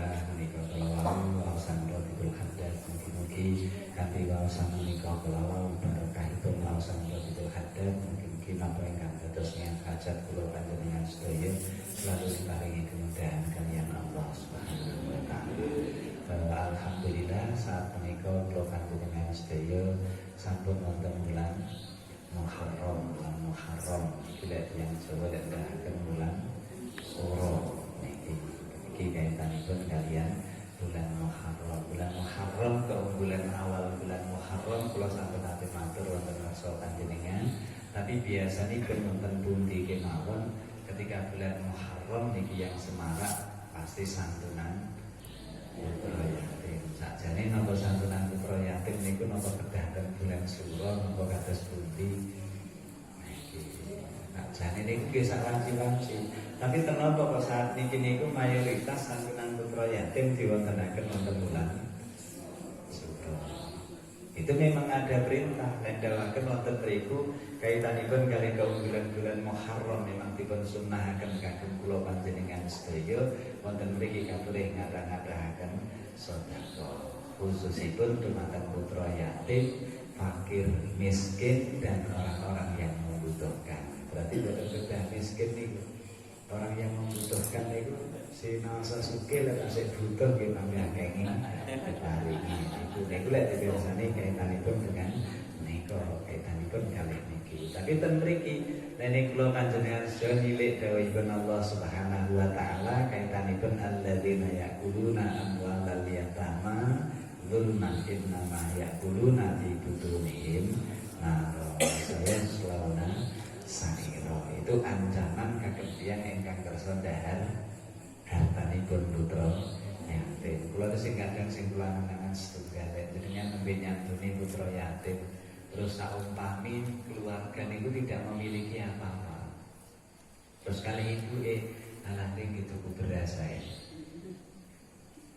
Alhamdulillah menika kelawan wawasan Rabiul Haddad mugi-mugi kanthi wawasan menika kelawan berkahipun wawasan Rabiul Haddad mugi-mugi napa ingkang dados niat hajat kula panjenengan sedaya selalu diparingi kemudahan kaliyan Allah Subhanahu wa taala. Alhamdulillah saat menika kula panjenengan sedaya sampun wonten bulan Muharram. Iki yang Jawa lek ndahaken bulan Suro niki kaitanipun kalian bulan Muharram. Bulan Muharram ke bulan awal bulan Muharram kula sampun ate matur wonten ngarsa panjenengan. Tapi biasanya wonten pundi kemawon ketika bulan Muharram niki yang semarak pasti santunan putra yatim. Sakjane napa santunan putra yatim niku napa kedah bulan Suro napa kados pundi? Sakjane niku nggih sak wanci-wanci. Tapi kenapa kok saat niku mayoritas santunan putra yatim diwontenaken wonten bulan Suro? Itu memang ada perintah ngendhalaken wonten mriku kaitanipun kali kaunggulan bulan Muharram memang dipun sunnahaken kagem kula panjenengan sedaya wonten mriki katurih ngadah-ngadahaken sedekah khususipun dumateng putra yatim, fakir, miskin dan orang-orang yang membutuhkan. Berarti boten kedah miskin niku. Orang yang membutuhkan itu si nasa sugih lek tasih butuh nggih tambah kenging diparingi. Niku lek biasane kaitanipun dengan menika kaitanipun kalih niki. Tapi ten mriki nek kula panjenengan sedaya nilik dawuhipun Allah Subhanahu wa taala kaitanipun alladzina yaquluna amwalal yatama zulman innama yaquluna fi butunihim nar. Saya selawana sa'ira itu ancaman kagem tiyang ingkang kersa ndahar hartanipun putra yatim. Kula sing kadang sing kula angen-angen setunggal jenengan nembe nyantuni putra yatim terus saumpami keluarga niku tidak memiliki apa-apa. Terus kali ibu alah ning tuku beras ae.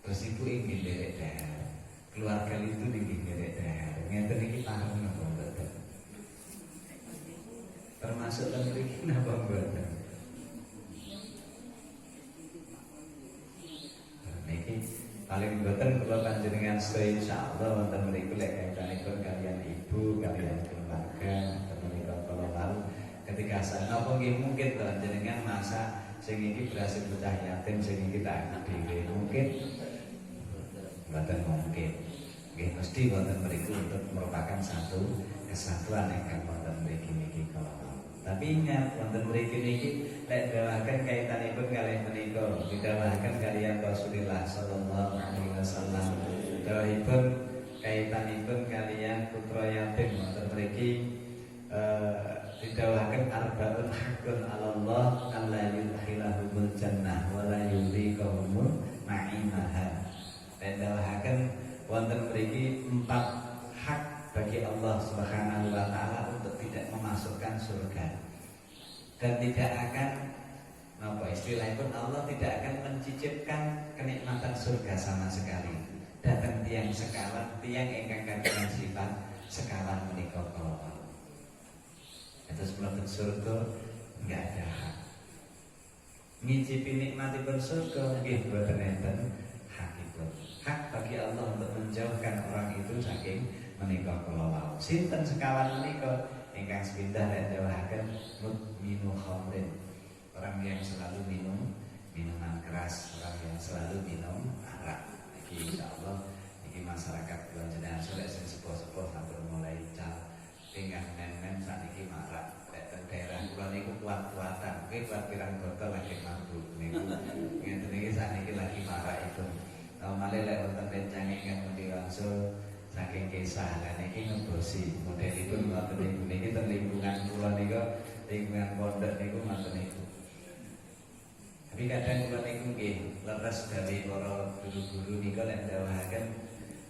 Terus ibu ingin derek dahar. Keluarga itu ingin derek dahar. Ngeten iki paham napa mboten? Termasuk mriki napa mboten? Niki paling mboten kula panjenengan sedaya insyaallah wonten mriku lek kaitanipun kalian ibu, kalian keluarga, menika kala lalu ketika napa nggih mungkin panjenengan masa sing iki berhasil bocah yatim sing iki tak anak dhewe mungkin mboten mungkin. Nggih mesti wonten mriku untuk merupakan satu kesatuan ingkang wonten mriki niki kala. Tapi ingat wonten mriki niki lek dawaken kaitanipun kalih menika didhawuhaken kaliyan Rasulullah sallallahu alaihi wasallam dawuhipun kaitanipun kaliyan putra yatim wonten mriki didhawuhaken arba'un haqqun 'alallah alla yudkhilahumul jannah wa la yudhiqahumul na'imaha. Dan dawuhaken wonten mriki 4 hak bagi Allah Subhanahu wa taala untuk tidak memasukkan surga. Dan tidak akan istilahipun Allah tidak akan mencicipkan kenikmatan surga sama sekali. Datang tiang sekawan, tiang ingkang kagungan sifat sekawan menika kala. Terus mlebu surga enggak ada hak. Ngicipi nikmatipun surga nggih boten enten hakipun. Hak bagi Allah untuk menjauhkan orang itu saking menika kala wau. Sinten sekawan menika ingkang sepindah lek dawuhaken mudminu khamrin. Orang yang selalu minum minuman keras, orang yang selalu minum arak. Iki insyaallah iki masyarakat kula jenengan sore sing sepuh-sepuh sampun mulai cal tinggal men-men sakniki marak. Lek teng daerah kula niku kuat-kuatan, nggih kuat pirang botol lagi mampu niku. Ngeten iki sakniki lagi marak itu. Male lek wonten rencang ingkang mendi wangsul saking kisah lan iki ngebosi modelipun wonten niku niki teng lingkungan kula niku lingkungan pondok niku ngoten niku. Tapi kadang kula niku nggih leres dari para guru-guru niku lek dawuhaken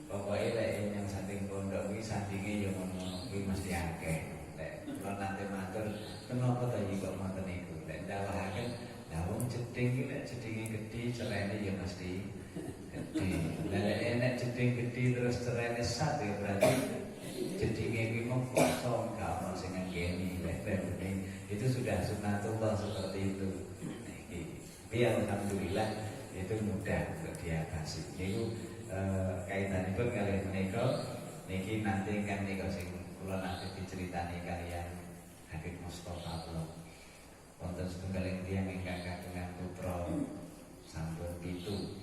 pokoke lek yang saking pondok kuwi sandinge ya ngono kuwi mesti akeh. Lek kula nate matur kenapa ta iki kok ngoten niku lek dawuhaken la wong jeding iki lek jedinge gedhi cerene ya mesti gedhi. Lek enek jeding gedhi terus cerene sat ya berarti jedinge kuwi mung kosong gak ono sing nggeni. Lek itu sudah sunatullah seperti itu. Tapi alhamdulillah itu mudah untuk diatasi. Niku kaitanipun kalian menika niki nanti kan nika sing kula nanti diceritani kalian Habib Mustofa kula. Wonten setunggaling tiyang ingkang kagungan putra sampun 7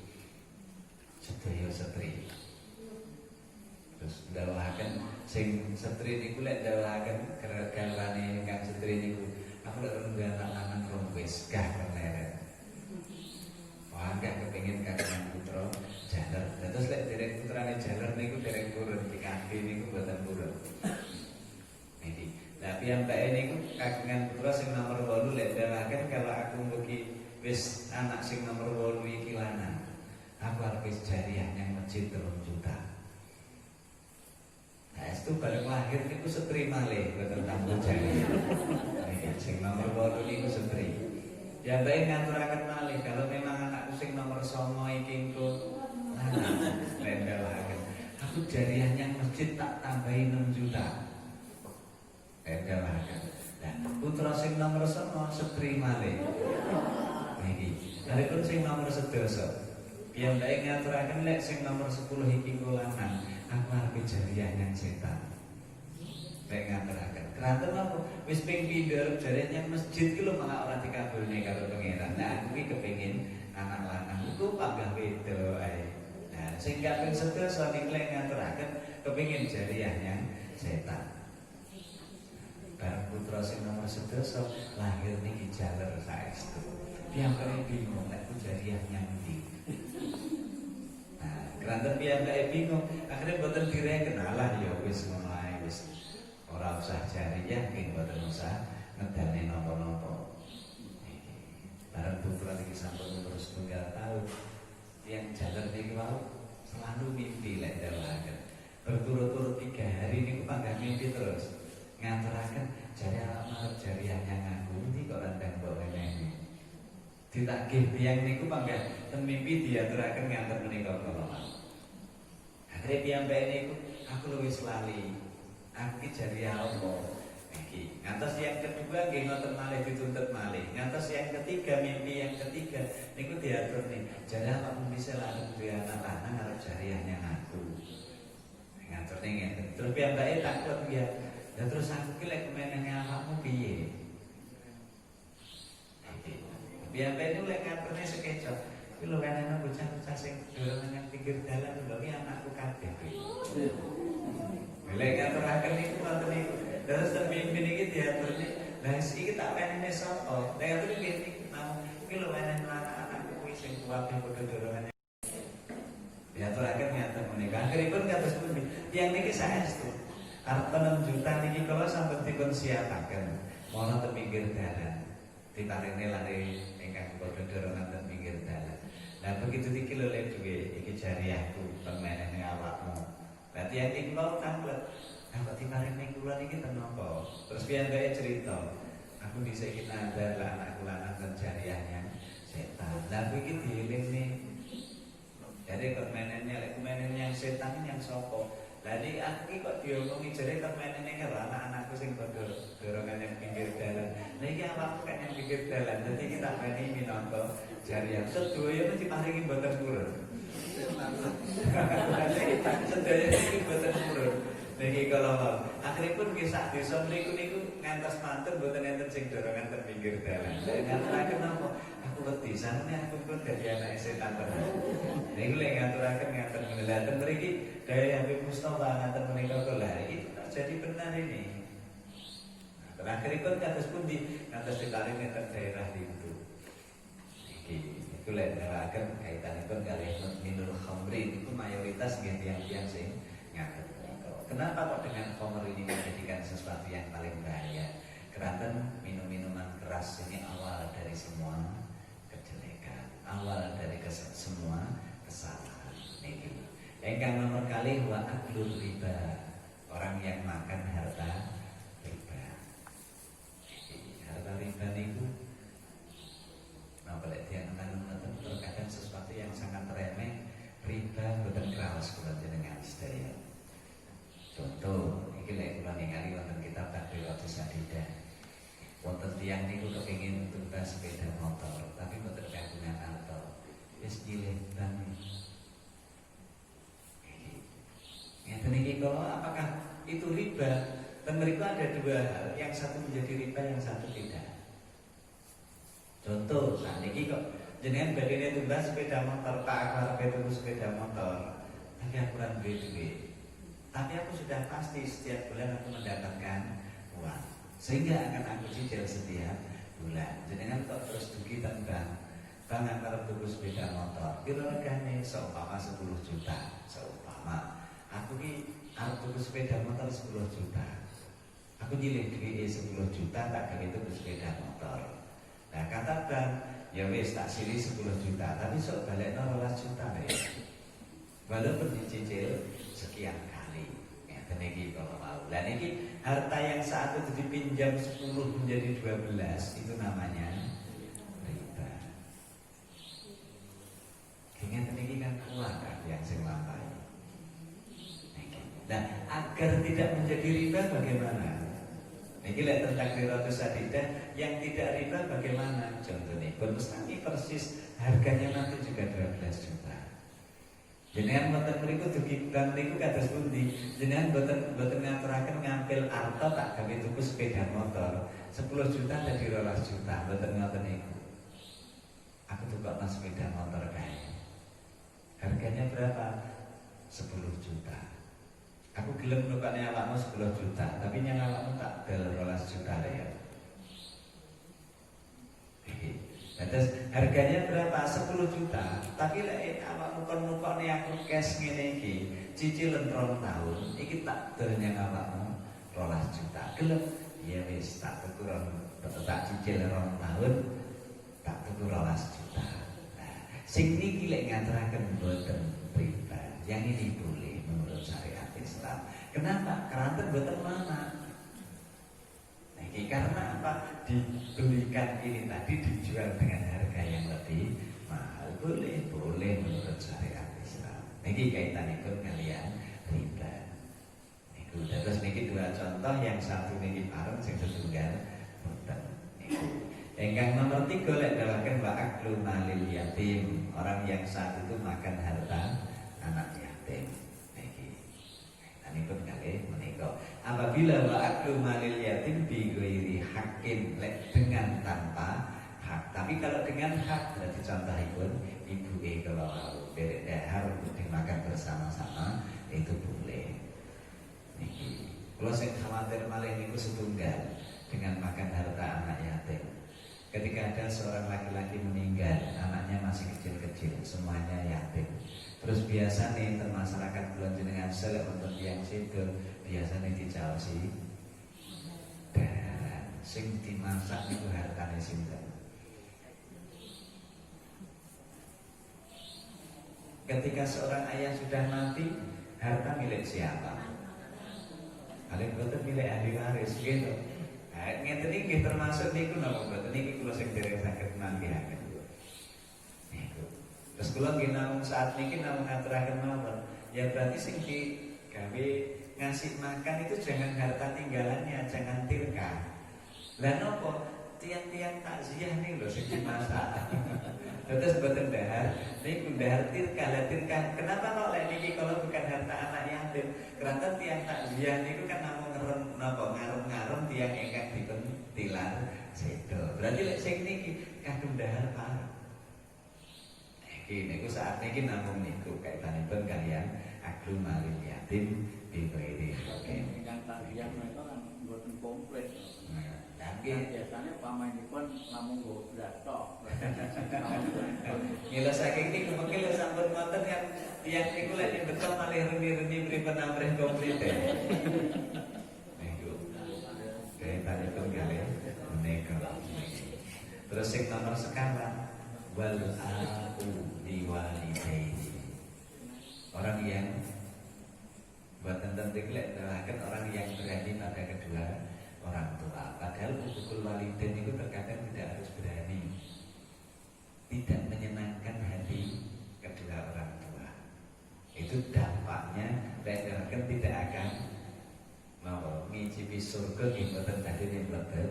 sedaya setri. Terus dawuhaken sing setri niku lek dawuhaken garwane ingkang setri niku aku lek duwe anak lanang rong wis gah keleren. Wah, gak kepengin kagungan putra jaler. Terus lek dereng putrane jaler niku dereng purun, dikaki niku boten purun. Niki. Lah piyambake niku kagungan putra sing nomor 8 lek dawuhaken kalau aku mugi wis anak sing nomor 8 iki lanang. Aku arep wis jariah nang masjid 3 juta. Nah, itu bareng lahir niku setri malih boten tambah jariah. Niki sing nomor 8 niku setri. Ya baik ngaturaken malih kalau memang anakku sing nomor 9 iki engko lanang lek dawuhaken. Aku jariahnya masjid tak tambahi 6 juta. Dawuhaken. Nah, putra sing nomor 9 setri malih. Niki. Dalipun sing nomor 11. Piyambake ngaturaken lek sing nomor 10 iki engko lanang, aku arep jariah yang setan. Lek ngaturaken. Keranten apa? Wis ping pindho jariahnya masjid ki lho malah ora dikabulne karo pangeran. Nah, aku ki kepengin anak lanang iku panggah wedok ae. Nah, sing kaping 11 niku lek ngaturaken kepengin jariahnya setan. Bareng putra sing nomor 11 lahir niki jaler saestu. Piyambake bingung lek jariahnya ndi. Nah, keranten piyambake bingung, akhirnya boten direken alah ya wis ngono ae wis. Ora usah jariah nggih boten usah ngedane napa-napa. Bareng putra niki sampun umur 1 tahun. Tiyang jaler niki wau selalu mimpi lek dawuhaken. Berturut-turut 3 hari niku panggah mimpi terus. Ngaturaken jare arep jariahnya ngaku iki kok rendang mbok meneh. Ditagih tiyang niku panggah ten mimpi diaturaken nganten menika kala. Akhire piyambake niku aku luwih lali. Aku ki jariah apa? Iki. Ngantos yang kedua nggih ngoten malih dituntut malih. Ngantos yang ketiga mimpi yang ketiga niku diatur nih. Jare apa pun bisa larang duwe anak lanang arep jariahnya ngaku. Ngatur ning ngeten. Terus piyambake takut ya. Lah terus aku ki lek kemenenge awakmu piye? Piyambake niku lek ngaturne sekecok. Ki lho kan bocah-bocah sing dolan nang pinggir dalan lho ki anakku kabeh kuwi. Lek ngaturaken niku ngoten niku. Terus pemimpin iki diaturne, lah iki tak penene sapa? Lek ngatur iki mau iki lho wenen anak-anakku kuwi sing kuwabe padha dorongan. Diaturaken ngaten menika. Akhiripun kados pundi? Tiyang niki saestu. Arep 6 juta niki kala sampun dipun siapaken. Mono teng pinggir dalan. Ditarine lari ingkang padha dorongan teng pinggir dalan. Lah begitu iki lho lek duwe iki jariahku pemenene awakmu. Berarti yang iki kula tanglet. Nah, kok diparingi kula niki ten napa? Terus piyambake cerita. Aku dhisik iki nazar lah anakku lanang ten jariahnya setan. Lah kuwi iki dielingne. Jadi kok menennya lek menennya yang setan yang sapa? Lah iki aku iki kok diomongi jare kok menene karo anak-anakku sing padha dorongan yang pinggir dalan. Lah iki awakku kan yang pinggir dalan. Dadi iki tak bani minangka jariah. Sedaya mesti diparingi mboten purun. Sedaya iki boten purun. Niki kala akhiripun nggih sak desa mriku niku ngantos mantun boten enten sing dorongan ten pinggir dalan. Lek ngaturaken napa? Aku wedi sanene aku pun dadi anake setan terus. Niku lek ngaturaken ngaten menela ten mriki daya Habib Mustofa ngaten menika kala iki terjadi benar ini. Nah, akhiripun kados pundi? Kados ditarik ten daerah itu. Iki itu lek neraken kaitanipun kalih minul khamri itu mayoritas nggih tiyang-tiyang sing ngaten. Kenapa kok dengan khamr ini menjadikan sesuatu yang paling bahaya? Karena minum-minuman keras ini awal dari semua kejelekan, awal dari semua kesalahan. Niki. Engkang nomor kali wa aklul riba, orang yang makan harta riba. Harta riba niku napa lek tiyang nonton terkadang sesuatu yang sangat remeh, riba boten kraos kula jenengan sedaya. Contoh, iki lek kula ningali wonten kitab Tadbiratus Sadidah. Wonten tiyang niku kepengin tumbas sepeda motor, tapi boten kagungan harta. Wis itu riba. Dan mereka ada dua hal, yang satu menjadi riba, yang satu tidak. Contoh, saat ini kok jenengan bagiannya tumbas sepeda motor, Pak aku harap itu sepeda motor, tapi aku kurang duit. Tapi aku sudah pasti setiap bulan aku mendapatkan uang, sehingga akan aku cicil setiap bulan. Jenengan kok terus dugi tentang Bang antara tuku sepeda motor, kira-kira seumpama 10 juta, seumpama aku ini harus tuku sepeda motor 10 juta. Aku nyilih duit 10 juta tak gawe tuku sepeda motor. Nah kata bang, ya wis tak silih 10 juta, tapi sok balekno 12 juta ya. Walaupun dicicil sekian kali. Ya teniki kalau mau. Lah niki harta yang saat itu dipinjam 10 menjadi 12 itu namanya riba. Kayaknya teniki kan keluar kan yang saya lampai. Nah agar tidak menjadi riba bagaimana? Ini lihat tentang Qiratus Sadidah yang tidak riba bagaimana? Contohnya, bonus nanti persis harganya nanti juga 12 juta. Jenengan boten mriku dugi bank niku kados pundi? Jenengan boten ngaturaken ngambil arta tak gawe tuku sepeda motor 10 juta dadi 12 juta, boten ngoten niku. Aku tukokno sepeda motor kae. Harganya berapa? 10 juta. Aku gelem nukane awakmu 10 juta, tapi yang awakmu tak bel 12 juta ya. Terus harganya berapa? 10 juta. Tapi lek awakmu kon nukane aku cash ngene iki, cicilan 2 tahun, iki tak bel yang awakmu 12 juta. Gelem? Ya wis tak tuku tak cicil 2 tahun, tak tuku 12 juta. Nah, sing niki lek ngaturaken boten riba. Yang ini boleh menurut syariat Islam. Kenapa? Karena boten mana. Nah, karena apa? Dibelikan ini tadi dijual dengan harga yang lebih mahal. Boleh menurut syariat Islam. Niki kaitanipun kalian riba. Niku terus niki dua contoh, yang satu niki pareng sing setunggal boten. Niku. Engkang nomor 3 lek dalaken wa aklu malil yatim. Orang yang saat itu makan harta anak yatim. Ini pun kali menikah. Apabila wa'aklu malil yatim bi ghairi haqqin, dengan tanpa hak. Tapi kalau dengan hak, berarti contohipun ibu kalau derek dahar untuk dimakan bersama-sama itu boleh. Niki. Kalau saya khawatir malah niku setunggal dengan makan harta anak yatim. Ketika ada seorang laki-laki meninggal, anaknya masih kecil-kecil, semuanya yatim. Terus biasa nih masyarakat bulan jenengan selek untuk yang situ biasa nih dicaosi dan sing dimasak itu hartane sinten. Ketika seorang ayah sudah mati, harta milik siapa? Paling boten milik ahli waris gitu. Nah, ngeten iki termasuk niku napa boten niki kula sing dereng saged nampihaken. Terus kula nggih namung saat niki namung ngaturaken mawon. Ya berarti sing digawe ngasih makan itu jangan harta tinggalannya, jangan tirka. Lah napa? Tiang-tiang takziah nih lho sing dimasak. Terus boten dahar, niku dahar tirka. Lah tirka kenapa kok lek niki kalau bukan harta anak yatim? Karena tiang takziah niku kan namung ngarum-ngarum tiang ingkang dipun tilar sedo. Berarti lek sing niki kadung dahar parah. Niku saat niki namung niku kaitanipun kalian aklu malil yatim bi ghairi haqqin. Ingkang takziah menika kan mboten komplit. Nggih, biasanya pamainipun namung nggo blas tok. Nggih saking niku mungkin lek sampun wonten yang tiyang niku lek betul malih reni-reni pripun amrih komplit. Niku. Kaitanipun kalian menika. Terus sing nomor sekarang wal aqu liwalidaini. Orang yang buat tentang tiklek kan orang yang berani pada kedua orang tua. Padahal hukukul walidain itu terkadang tidak harus berani, tidak menyenangkan hati kedua orang tua. Itu dampaknya kan tidak akan mau ngicipi surga di mboten tadi yang mlebet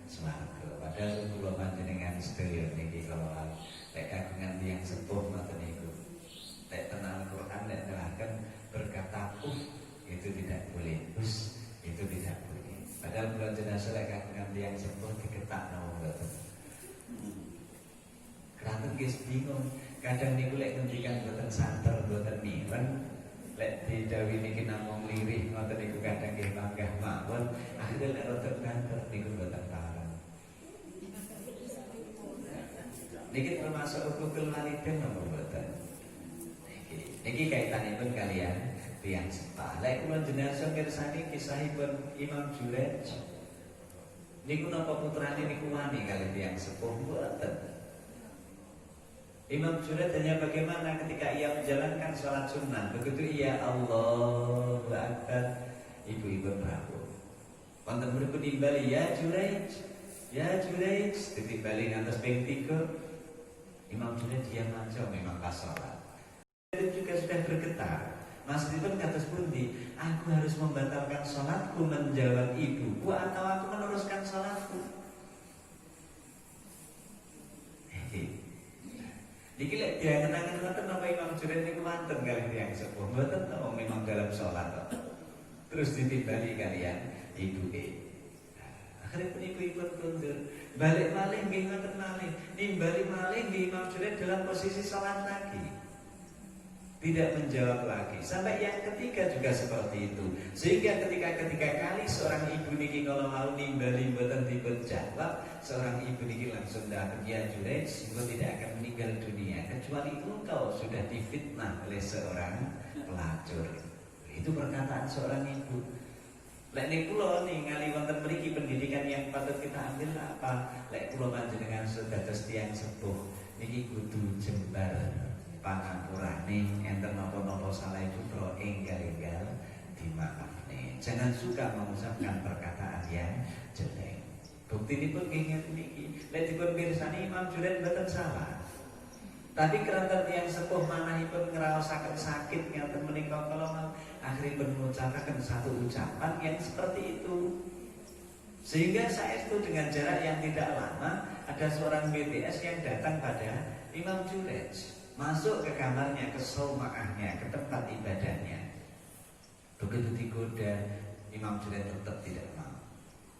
swarga. Padahal kula panjenengan sedaya niki kalau lek kagungan tiyang sepuh ngoten niku. Lek tenang Quran lek nerangkan berkata itu tidak boleh. nggih bingung. Kadang niku lek ngendikan boten santer, boten miren, lek didhawuhi niki namung lirih ngoten niku kadang nggih manggah mawon, akhire lek rada banter niku boten pareng. Niki termasuk hukukul walidain napa boten? Niki kaitanipun kalian tiyang sepah. Lek kula jenengan mirsani kisahipun Imam Juraij. Niku napa putrane niku wani kali tiyang sepuh boten. Imam Juraij hanya bagaimana ketika ia menjalankan sholat sunnah, begitu ia Allahu Akbar, ibu-ibu Prabu. Wonten mriku nimbali ya Juraij, ditimbali ngantos ping 3. Imam Juraij diam aja memang pas sholat. Itu juga sudah bergetar. Maksudipun kados pundi? Aku harus membatalkan sholatku menjawab ibuku atau aku meneruskan sholatku? Niki lek diangen-angen ngoten napa Imam Juraij niku wonten kalih tiyang sepuh. Mboten to memang dalam sholat to. Terus ditimbali kalian ibuke. Akhirnya pun kundur. Balik malih nggih ngoten malih. Nimbali malih nggih Imam Juraij dalam posisi sholat lagi. Tidak menjawab lagi. Sampai yang ketiga juga seperti itu. Sehingga ketika kali seorang ibu niki kalau mau nimbali mboten dipun jawab, seorang ibu niki langsung datang, ya Juraij, engkau tidak akan meninggal dunia kecuali engkau sudah difitnah oleh seorang pelacur. Itu perkataan seorang ibu. Lek nek kula ningali wonten mriki pendidikan yang patut kita ambil apa? Lek kula panjenengan sedados tiyang sepuh niki kudu jembar pangapurane enten napa-napa salah putra enggal-enggal dimaafne. Jangan suka mengucapkan perkataan yang jelek. Buktinipun nggih niki, lek dipun pirsani Imam Juraij mboten salah. Tapi keranten yang sepuh manahipun ngraosaken sakit ngaten menika kala akhiripun mengucapkan satu ucapan yang seperti itu. Sehingga saestu dengan jarak yang tidak lama ada seorang BTS yang datang pada Imam Juraij. Masuk ke kamarnya, ke saumaahnya, ke tempat ibadahnya. Begitu digoda, Imam Juraij tetap tidak mau.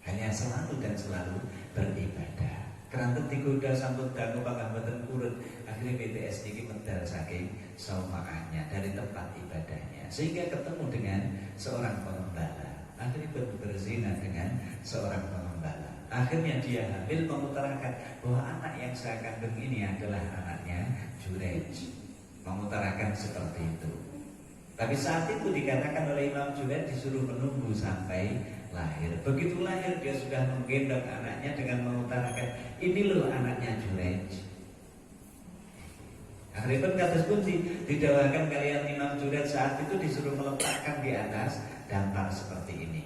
Hanya selalu dan selalu beribadah. Keranten digoda sampun dangu pangambaten urut. Akhirnya BTS ini medal saking saumaahnya dari tempat ibadahnya. Sehingga ketemu dengan seorang pengembala. Akhirnya berzina dengan seorang pengembala. Akhirnya dia hamil mengutarakan bahwa anak yang saya kandung ini adalah anaknya Juraij. Mengutarakan seperti itu. Tapi saat itu dikatakan oleh Imam Juraij disuruh menunggu sampai lahir. Begitu lahir dia sudah menggendong anaknya dengan mengutarakan, ini loh anaknya Juraij. Akhirnya kados pundi didawakan kalian Imam Juraij saat itu disuruh meletakkan di atas dampar seperti ini.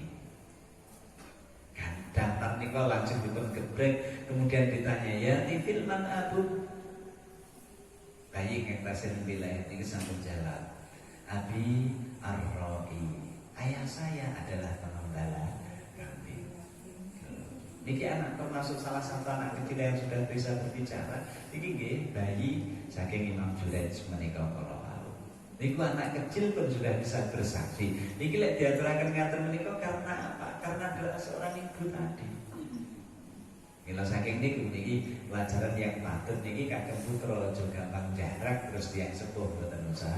Dampar niku langsung dipun gebrek, kemudian ditanya, ya tifil man abu. Bayi ngektasin wilayah ini sampun jawab, Abi Ar-Ra'i, ayah saya adalah pengembala kambing. Niki anak termasuk salah satu anak kecil yang sudah bisa berbicara. Niki nggih bayi saking Imam Juraij menika kala wau. Niku anak kecil pun sudah bisa bersaksi. Niki lek diaturaken ngaten menika karena apa? Karena adalah seorang ibu tadi. Kalau saking niku niki pelajaran yang patut niki kagem putra aja gampang jarak terus tiyang sepuh boten usah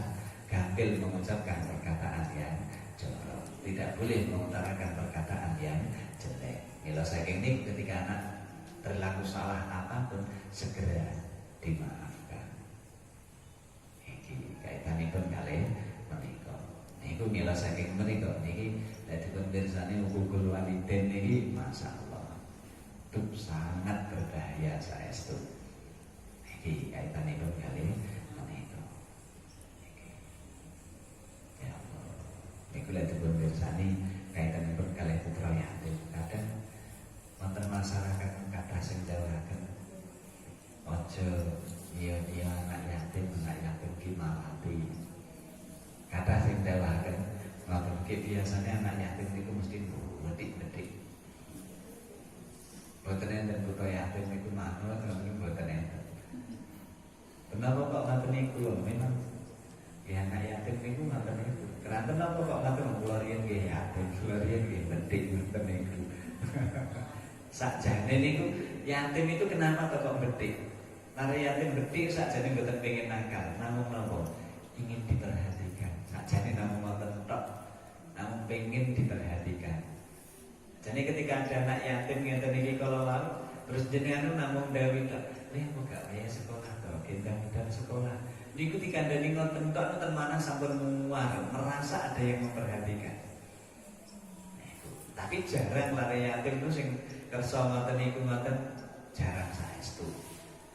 gampil mengucapkan perkataan yang jorok. Tidak boleh mengutarakan perkataan yang jelek. Kalau saking niku ketika anak berlaku salah apapun segera dimaafkan. Iki kaitanipun kalih menika. Niku mila saking menika niki dadi pemirsani hukukul walidain niki masyaallah. Itu sangat berbahaya saestu. Iki kaitanipun kalih menika. Iki. Ya Allah. Niku lek pemirsani kaitanipun kalih putra yatim. Kadang wonten masyarakat kathah sing dawuhaken aja iya anak yatim ki mati. Kathah sing dawuhaken ngoten ki biasane anak yatim niku mesti wetik-wetik. Boten enten putra yatim niku manut niku boten enten. Kenapa kok ngoten niku? Memang ya anak yatim niku ngoten niku. Keranten apa kok ngoten kula riyen nggih yatim, kula riyen nggih wetik ngoten niku. Sakjane niku yatim itu kenapa kok betik? Lare yatim gede sakjane mboten pengen nakal, namung napa? Ingin diperhatikan. Sakjane namung wonten tok, namung pengen diperhatikan. Jadi ketika ada anak yatim ngeten iki kala wau, terus jenengan namung dawuh tok, "Lha kok gak kaya sekolah to, gendang-gendang sekolah." Niku dikandani ngoten tok nonton mana sampun muar, merasa ada yang memperhatikan. Tapi jarang lare yatim itu sing kersa ngoten niku ngoten jarang saestu.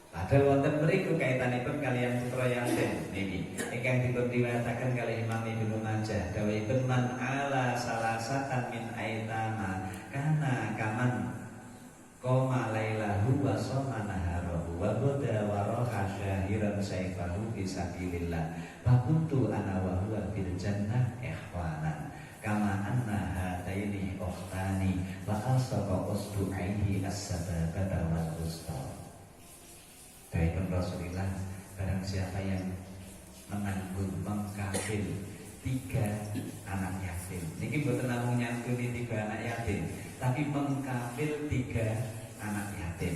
Padahal wonten mriku kaitanipun kalian putra yatim niki ingkang dipun riwayataken kalih Imam Ibnu Majah dawuhipun man ala salasatan min aitama kana kaman qoma lailahu wa shoma naharahu wa bada wa raha syahiran sayfahu fi sabilillah wa kuntu ana wa huwa fil jannah ikhwanan kama anna hataini ukhtani wa asaba usdu'aihi as-sababata wal wusta. Dari Rasulullah, barang siapa yang menanggung mengkafil 3 anak yatim. Niki mboten namung nyantuni 3 anak yatim, tapi mengkafil 3 anak yatim.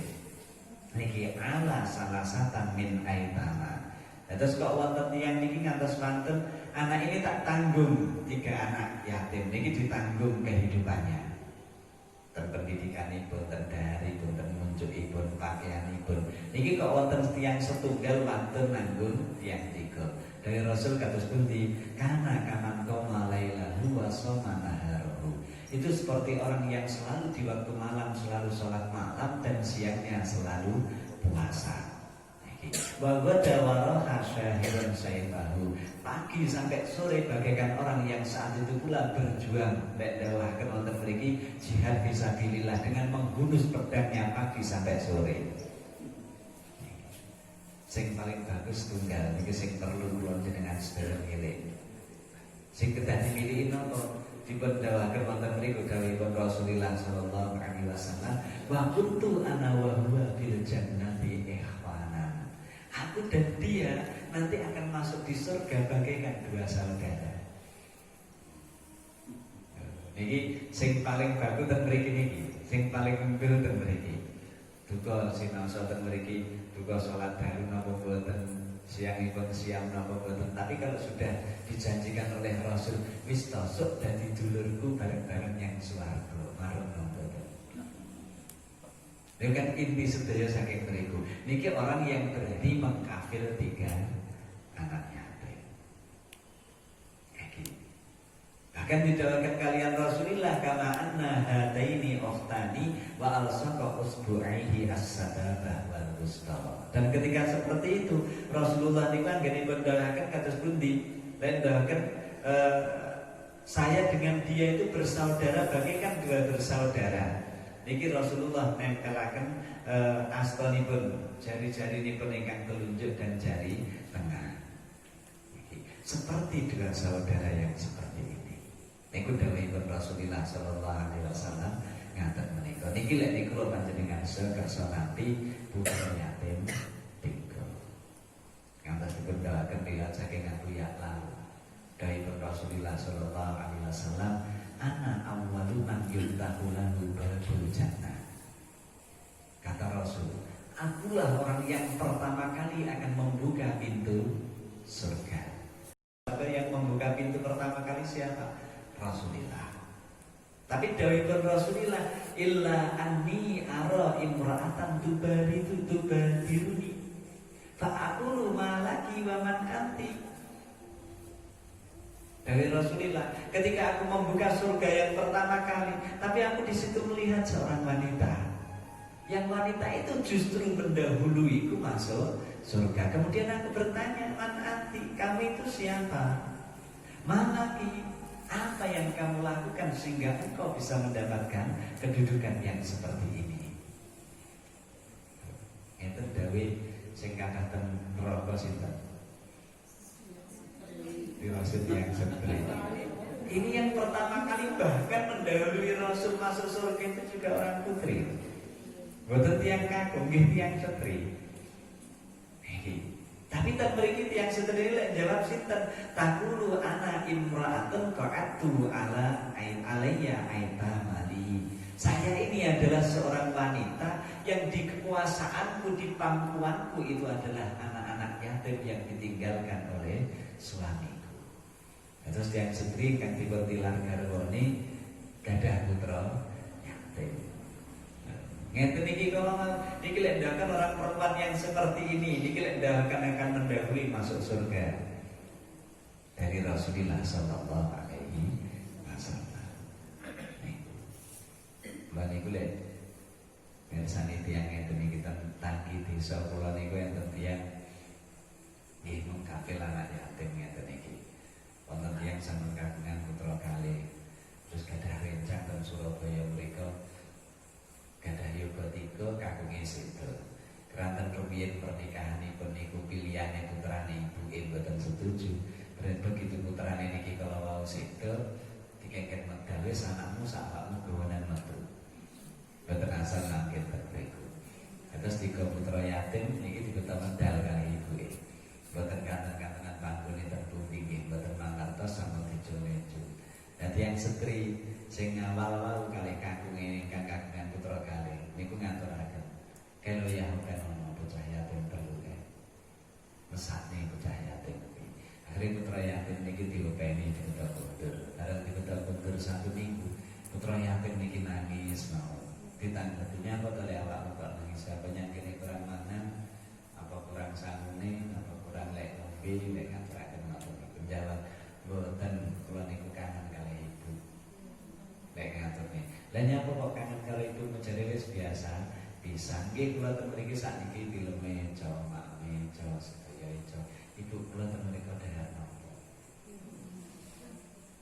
Niki ala salasatan min aitama. Terus kok wonten tiyang niki ngantos wonten anak ini tak tanggung 3 anak yatim. Niki ditanggung kehidupannya. Pendidikanipun, daripun, munculipun, pakaianipun. Niki kok wonten tiyang setunggal wonten nanggung tiyang 3. Dari Rasul kados pundi? Kana kaman qoma lailahu wa shoma naharahu. Itu seperti orang yang selalu di waktu malam selalu sholat malam dan siangnya selalu puasa. Bahwa dawaro hasyahiran sayfahu, pagi sampai sore bagaikan orang yang saat itu pula berjuang nek dawahken wonten mriki jihad fisabilillah dengan menghunus pedangnya pagi sampai sore. Sing paling bagus tunggal niki sing perlu kula jenengan sedherek ngiling. Sing kedah dimiliki napa? Dipun dawahken wonten mriku dawuhipun Rasulullah sallallahu alaihi wasallam, wa kuntu ana wa huwa fil jannati ikhwanan. Aku dan dia nanti akan masuk di surga bagaikan 2 saudara. Niki sing paling bagus ten mriki niki, sing paling empil ten mriki. Duka sinasa ten mriki, duka salat dalu napa boten, siangipun siam napa boten. Tapi kalau sudah dijanjikan oleh Rasul, wis tosuk dadi dulurku bareng-bareng yang swarga, marang napa. Itu kan inti sedaya saking mriku. Niki orang yang berani mengkafil 3 anak yatim. Bahkan didawahkan kalian Rasulullah kama anna hataini ukhtani wa alsaqa usbu'aihi as-sababah wal wusta. Dan ketika seperti itu Rasulullah niku anggenipun dawuhaken kados pundi? Dawuhaken saya dengan dia itu bersaudara bagaikan 2 bersaudara. Niki Rasulullah nempelaken astonipun, jari-jarinipun ingkang telunjuk dan jari tengah. Niki seperti 2 saudara yang seperti ini. Niku dawuhipun Rasulullah sallallahu alaihi wasallam ngaten menika. Niki lek niku kula panjenengan kersa nampi putra yatim 3. Ngantos dipun dawuhaken riwayat saking Abu Ya'la. Dawuhipun Rasulullah sallallahu alaihi wasallam, ana awwalu man yuftahu lahu babul jannah. Kata Rasul, akulah orang yang pertama kali akan membuka pintu surga. Yang membuka pintu pertama kali siapa? Rasulullah. Tapi dawuhipun Rasulullah, illa anni ara imra'atan tubadiruni fa aqulu malaki wa man anti. Dari Rasulullah, ketika aku membuka surga yang pertama kali, tapi aku di situ melihat seorang wanita. Yang wanita itu justru mendahuluiku masuk surga. Kemudian aku bertanya, man anti, kamu itu siapa? Malaki, apa yang kamu lakukan sehingga engkau bisa mendapatkan kedudukan yang seperti ini? Itu dawuh sing kathah ten neraka sinten? Rasul yang seperti ini yang pertama kali bahkan mendahului Rasul masuk surga itu juga orang putri. Boten tiyang kakung, nggih tiyang setri. Tapi tak mriki tiyang setri lek jawab sinten? Taqulu ana imra'atun qa'atu ala alayya aita mali. Saya ini adalah seorang wanita yang di kekuasaanku, di pangkuanku itu adalah anak-anak yatim yang ditinggalkan oleh suamiku. Terus yang sedri kan tilar garwani gadah putra yatim. Ngeten iki kalau niki lek ndakan orang perempuan yang seperti ini, niki lek ndakan akan mendahului masuk surga dari Rasulullah sallallahu alaihi wasallam. Lah niku lek mirsani tiyang ngeten iki tangki desa kula niku enten tiyang nggih mung kafil anak yatim ngeten iki. Wonten tiyang sampun kagungan putra kalih. Terus gadah rencang ten Surabaya mriku gadah yoga 3 kagunge sedo. Keranten rumiyin pernikahanipun niku pilihane putrane ibuke mboten setuju. Begitu putrane niki kalau wau sedo dikengken medal wis anakmu sakmu gawanan metu. Mboten asal nangkep mriku. Terus 3 putra yatim niki dibeta medal kali ibuke. Mboten kanten-kantenan panggone terpundi nggih, mboten mangertos sama dijo-nejo. Dadi yang setri sing awal-awal kali kagunge ingkang kagungan putra kalih niku ngaturaken kelo ya kan ono bocah yatim telu mesakne bocah yatim iki. Akhire putra yatim niki diopeni dibeta kundur. Arep dibeta kundur 1 minggu putra yatim niki nangis mau. Ditanggapinya kok oleh awakmu kok nangis apa nyangkene kurang mangan apa kurang sangune apa kurang lek ngombe lek ngaturaken ngoten niku jawab mboten kula niku kangen kalih ibu. Lek ngatur nih. Lah nyapa kok kangen karo ibu menjadi wis biasa. Bisa nggih kula ten mriki sakniki dileme meja, mak meja sedaya ijo. Ibu kula ten mriki dahar napa.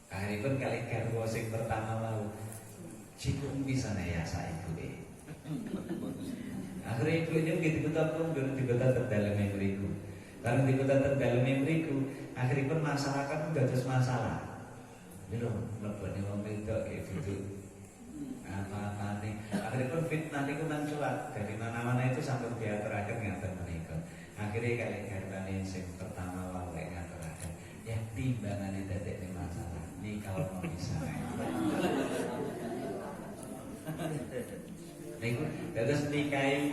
Akhiripun kalih garwa sing pertama mau cikung bisa ya sak ibuke. Akhire ibu ini begitu betul kundur dibetat terdaleme mriku. Karena dibetat terdaleme mriku, akhiripun masyarakat dados masalah. Lho, mlebone wong wedok iki duduk apa-apane. Akhiripun fitnah niku mencuat dari mana-mana itu sampai diaturaken ngaten menika. Akhire kalih garwane sing pertama wae ngaturaken, ya timbangane dadekne masalah. Nih kalau mau bisa. Niku dados nikahi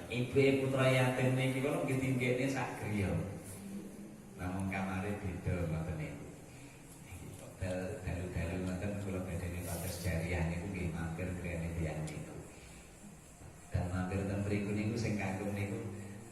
ibu putra yatim niki kula nggih tinggekne sak griya. Namung kamare beda ngoten niku. Dalu-dalu ngoten kula badhe pados jariah niku nggih mampir griyane tiyang niku. Dan mampir ten mriku niku sing kagum niku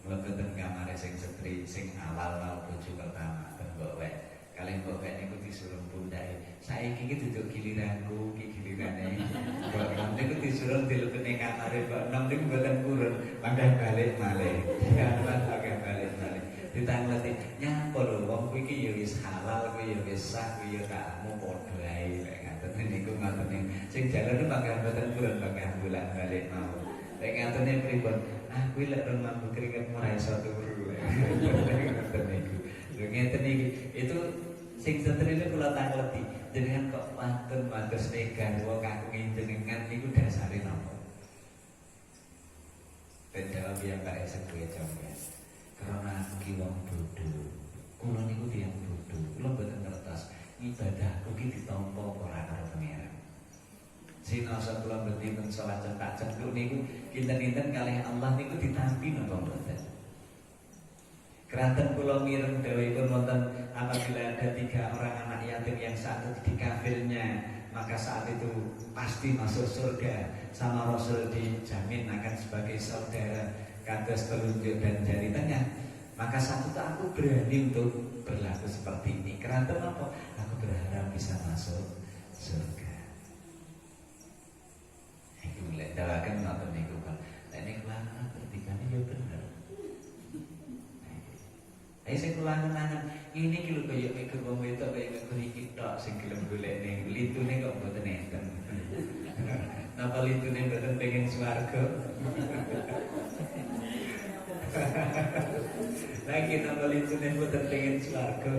mlebu ten kamare sing setri sing awal-awal bojo pertama ten mbok wek. Kalih mbok wek niku disuruh pundake. Saiki iki duduk giliranku, iki gilirane. Mbok Nom niku disuruh dilebetne kamare Mbok Nom niku mboten purun, mangke balik malih. Ya mangke balik malih. Ditangleti nyapa lho wong kuwi iki ya wis halal, kuwi ya wis sah, kuwi ya kakmu padha ae lek ngaten niku ngoten. Sing jalan mangke mboten purun, mangke bulan balik mau. Lek ngatene pripun? Ah kuwi lek ron mambu keringet ora iso turu. Ngoten niku. Lho ngeten iki itu sing setrine kula tangleti. Jenengan kok wonten mados garwa kagunge jenengan niku dasare napa? Ben jawab yang Pak Sepuh jawab. Karena aku ki wong bodho. Kula niku tiyang bodho. Kula mboten ngertos ibadahku ki ditampa ora karo pangeran. Sinasa kula mboten salat cetak cengkuk niku kinten-kinten kalih Allah niku ditampi napa mboten? Keranten kula mireng dawuhipun wonten apabila ada 3 orang anak yatim yang satu di kafirnya, maka saat itu pasti masuk surga. Sama Rasul dijamin akan sebagai saudara kados telunjuk dan jari tengah. Maka satu itu aku berani untuk berlaku seperti ini. Keranten apa? Aku berharap bisa masuk surga. Iku lek dawaken ngoten niku Pak. Lek niku lan bertikane yo bener. Ayo sing kula nangan ini ki lho kaya mikir wong wedok kaya mikir iki tok sing gelem golekne litune kok mboten enten. Napa litune mboten pengen swarga? Lagi napa litune mboten pengen swarga?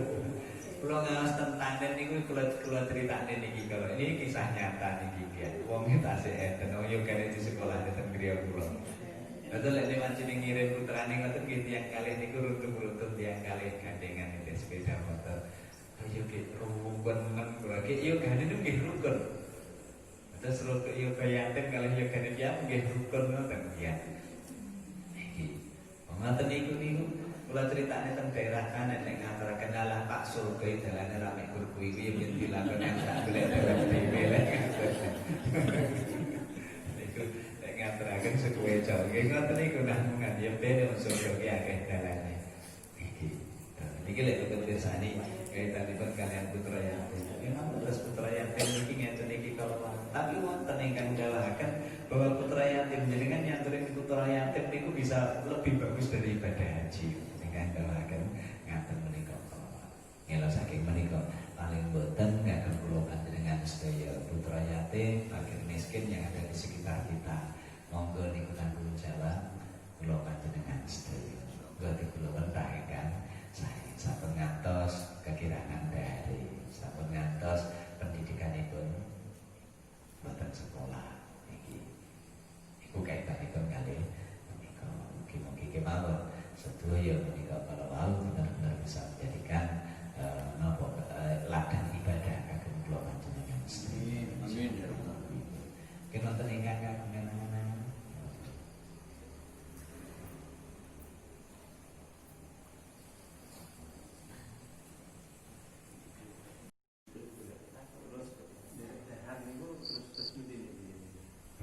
Kula ngaos tentang niku kula critakne niki kalau ini kisah nyata niki ya. Wong tasih enten yo kene di sekolah ten griya kula. Betul lek mancing ngirim putrane ngoten nggih tiyang kalih niku runtun-runtun tiyang kalih gandengan nggih sepeda motor. Ayo ki rukun men kula ki yo gane niku nggih rukun. Terus rukuk yoga yatim kalau yoga yatim nggih rukun ngoten ya. Iki. Ngoten niku kula critakne teng daerah kanen nek ngaturaken alah Pak Surga dalane rame guru iki yen dilakonan sak golek dhewe lek. Niku nek ngaturaken sukuwe Jawa nggih ngoten niku namungan ya ben surga ki akeh dalane. Iki. Niki lek kepirsani kaitanipun kalian putra yatim. Memang terus putra yatim niki ngeten iki kalau tapi wonten ingkang dalahaken bahwa putra yatim jenengan nyaturin putra yatim niku bisa lebih bagus dari ibadah haji. Ingkang dalahaken ngaten menika. Ngelo saking menika paling boten ngaten kula panjenengan sedaya putra yatim, fakir miskin yang ada di sekitar kita. Monggo niku tanggung jawab kula panjenengan sedaya. Berarti kula wentahaken saya sampun ngantos kekirangan dari sampun ngantos pendidikanipun boten sekolah iki. Iku kaitanipun kalih menika mugi-mugi kemawon sedaya menika para wau benar-benar bisa menjadikan ladang ibadah kagem kula panjenengan sedaya. Amin. Kinonten ingkang kagungan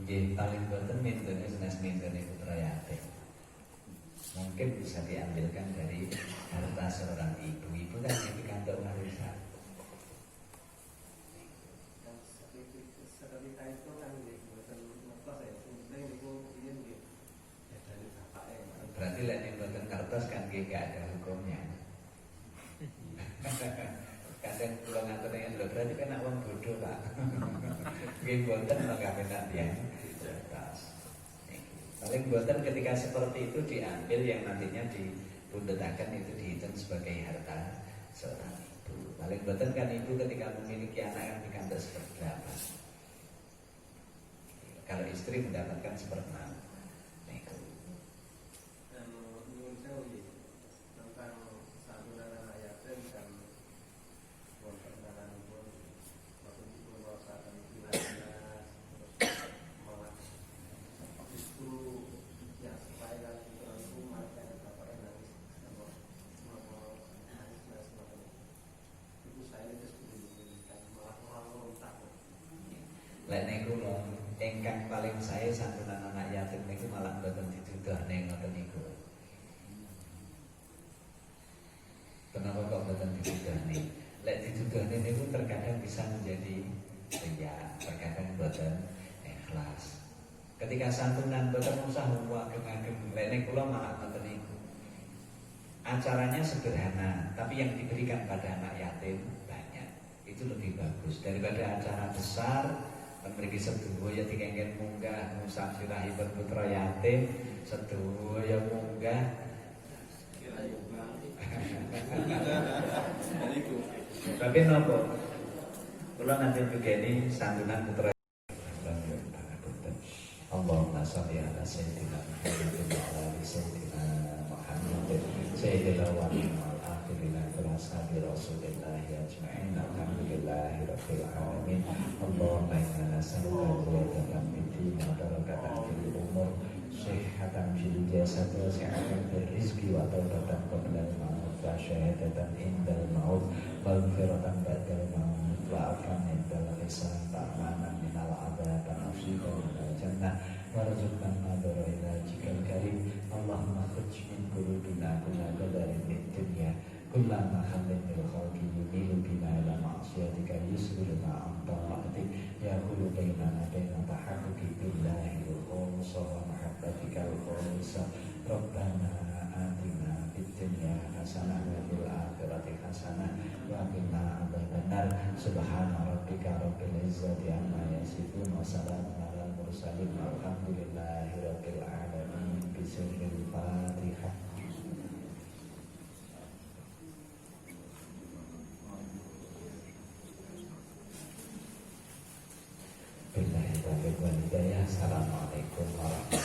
nggih paling boten mintune sanes mintune putra yatim. Mungkin bisa diambilkan dari harta seorang ibu. Ibu kan yang pikantuk warisan. Seketika itu kan boten ngertos ya, penting niku ingin nggih ya dari bapake. Berarti lek nek boten ngertos kan nggih gak ada hukumnya. Kadang kula ngaten lho berarti kan wong bodoh, Pak. Nggih boten maka penak tiyang cerdas. Paling boten ketika seperti itu diambil yang nantinya dipundhetaken itu dihitung sebagai harta seorang ibu. Paling boten kan ibu ketika memiliki anak kan pikantuk seperberapa. Kalau istri mendapatkan seperempat. Niku. Nyuwun sewu tentang santunan anak yatim dan wonten nalanipun waktu dipun wasaken wilayah terus malah justru ya supaya kita rumah dan bapak nangis sama nangis ibu saya terus diberikan malah merontak. Lek niku lho ingkang paling saya santunan anak yatim niku malah boten dituduhne ngoten niku. Kenapa kok boten dituduhne? Lek dituduhne niku terkadang bisa menjadi riya, terkadang boten ikhlas. Ketika santunan boten usah agem-agem, lek niku kula malah ngoten niku. Acaranya sederhana, tapi yang diberikan pada anak yatim banyak. Itu lebih bagus daripada acara besar. Mriki sedaya dikengken munggah musafirahipun putra yatim, sedaya munggah. Tapi napa? Kula nanti begini santunan putra Allahumma sholli ala sayyidina Muhammadin wa ala ali sayyidina Muhammadin sayyidil awwalin wal akhirin wa ashabi Rasulillah ajma'in. Alhamdulillahi rabbil alamin. Allahumma inna nas'aluka hidayatan fid din wa barakatan fil umur, sihhatan fil jasad wa si'atan fil rizqi wa tawbatan qabla al-maut wa syahadatan indal maut wa maghfiratan ba'dal maut wa afwan indal hisab wa amanan minal adzab wa nasiban minal jannah warzuqna madara ila jikal karim. Allahumma khudj min qulubina kulla qadarin fid dunya kullama hammin bil khalqi yumilu bina ila ma'siyatika yusrilu ma'am ta'atik ya qulu bainana baina tahaqquqi billahi wa mahabbatika al-khulsa. Rabbana atina fid dunya hasanah wa fil akhirati hasanah wa qina adzabannar. Subhana rabbika rabbil izzati amma yasifun wa salamun alal mursalin walhamdulillahi rabbil alamin. Bismillahil Fatihah. Billahi taufiq wal hidayah. Assalamualaikum warahmatullahi wabarakatuh.